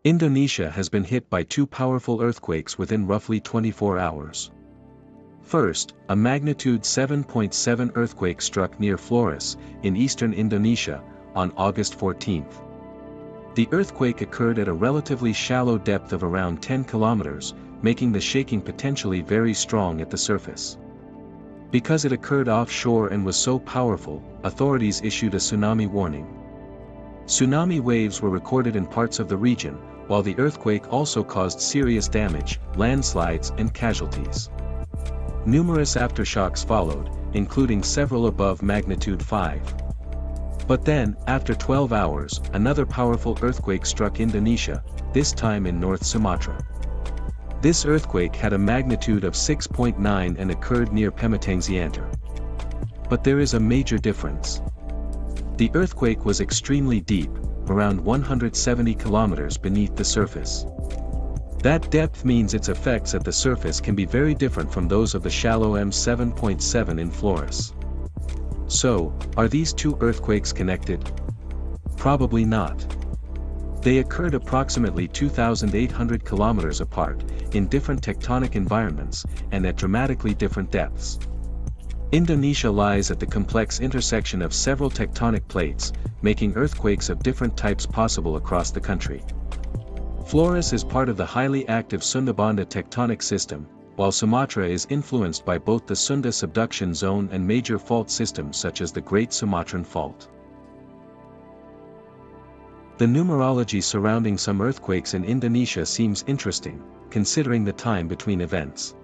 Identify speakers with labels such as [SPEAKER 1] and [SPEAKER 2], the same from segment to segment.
[SPEAKER 1] Indonesia has been hit by two powerful earthquakes within roughly 24 hours. First, a magnitude 7.7 earthquake struck near Flores, in eastern Indonesia, on August 14. The earthquake occurred at a relatively shallow depth of around 10 kilometers, making the shaking potentially very strong at the surface. Because it occurred offshore and was so powerful, authorities issued a tsunami warning. Tsunami waves were recorded in parts of the region, while the earthquake also caused serious damage, landslides and casualties. Numerous aftershocks followed, including several above magnitude 5. But then, after 12 hours, another powerful earthquake struck Indonesia, this time in North Sumatra. This earthquake had a magnitude of 6.9 and occurred near Pematang Siantar. But there is a major difference. The earthquake was extremely deep, around 170 kilometers beneath the surface. That depth means its effects at the surface can be very different from those of the shallow M7.7 in Flores. So, are these two earthquakes connected? Probably not. They occurred approximately 2,800 kilometers apart, in different tectonic environments, and at dramatically different depths. Indonesia lies at the complex intersection of several tectonic plates, making earthquakes of different types possible across the country. Flores is part of the highly active Sunda-Banda tectonic system, while Sumatra is influenced by both the Sunda subduction zone and major fault systems such as the Great Sumatran Fault. The numerology surrounding some earthquakes in Indonesia seems interesting, considering the time between events.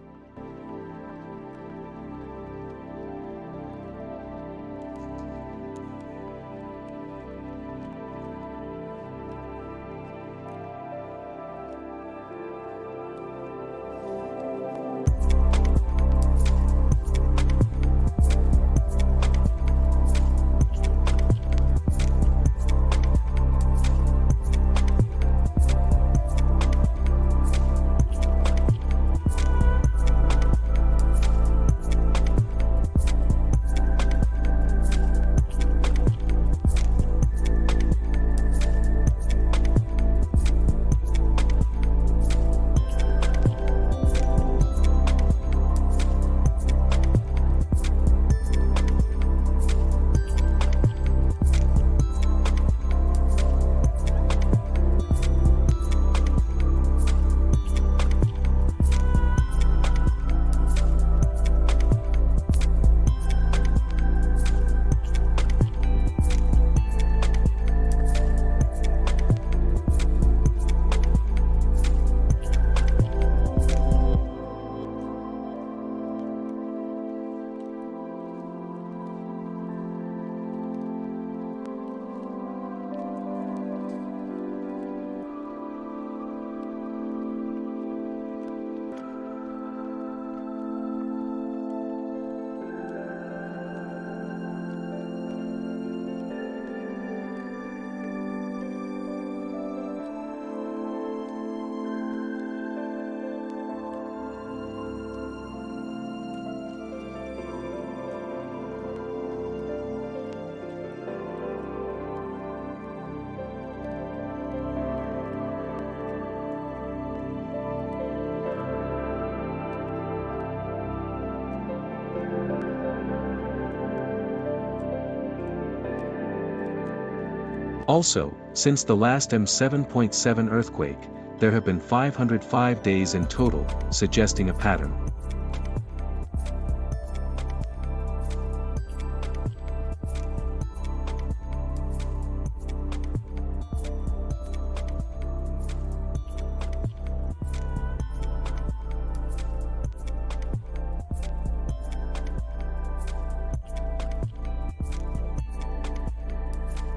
[SPEAKER 1] Also, since the last M7.7 earthquake, there have been 505 days in total, suggesting a pattern.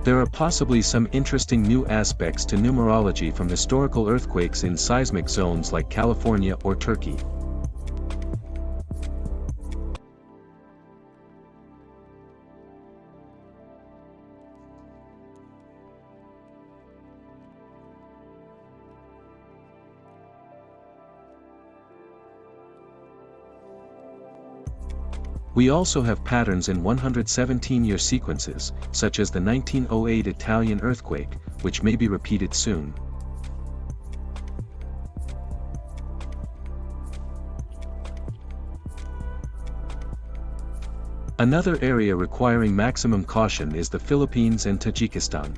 [SPEAKER 1] There are possibly some interesting new aspects to numerology from historical earthquakes in seismic zones like California or Turkey. We also have patterns in 117-year sequences, such as the 1908 Italian earthquake, which may be repeated soon. Another area requiring maximum caution is the Philippines and Tajikistan.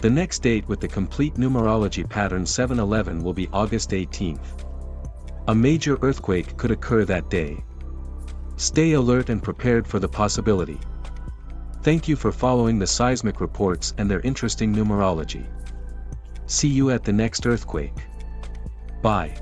[SPEAKER 1] The next date with the complete numerology pattern 7/11 will be August 18th. A major earthquake could occur that day. Stay alert and prepared for the possibility. Thank you for following the seismic reports and their interesting numerology. See you at the next earthquake. Bye.